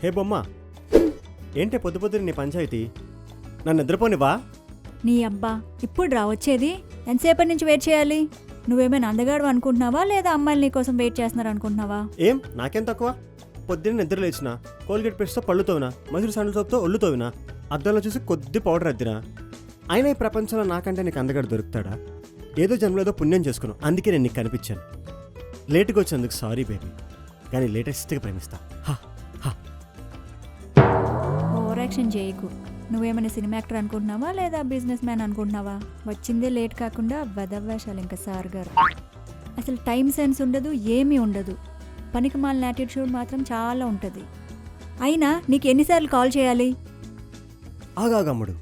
హే బొమ్మ, ఏంటే పొద్దు పొద్దున నీ పంచాయతీ? నన్ను నిద్రపోనివా? నీ అబ్బా ఇప్పుడు రా వచ్చేది. ఎంతసేపటి నుంచి వెయిట్ చేయాలి? నువ్వేమైనా అందగాడు అనుకుంటున్నావా లేదా అమ్మాయిలు నీ కోసం వెయిట్ చేస్తున్నారు అనుకుంటున్నావా? ఏం నాకేం తక్కువ? పొద్దున్న నిద్ర లేచినా, కోల్గేట్ పేస్ట్తో పళ్ళు తోవినా, మధుర సండ్ల సోప్తో ఒళ్ళు తోవినా, అద్దంలో చూసి కొద్ది పౌడర్ అద్దినా. అయినా ఈ ప్రపంచంలో నాకంటే నీకు అందగాడు దొరుకుతాడా? ఏదో జన్మలో ఏదో పుణ్యం చేసుకున్నావు, అందుకే నేను నీకు కనిపించాను. లేటుగా వచ్చినందుకు సారీ బేబీ, కానీ లేటెస్ట్గా ప్రేమిస్తా. హా హా. ఓవర్ యాక్షన్ చేయకు. నువ్వేమైనా సినిమా యాక్టర్ అనుకుంటున్నావా లేదా బిజినెస్ మ్యాన్ అనుకుంటున్నావా? వచ్చిందే లేట్ కాకుండా వెదవేషాలు ఇంకా సార్ గారు. అసలు టైం సెన్స్ ఉండదు, ఏమీ ఉండదు. పనికి మాలిన యాటిట్యూడ్ మాత్రం చాలా ఉంటుంది. అయినా నీకు ఎన్నిసార్లు కాల్ చేయాలి? ఆగాగమ్ముడు,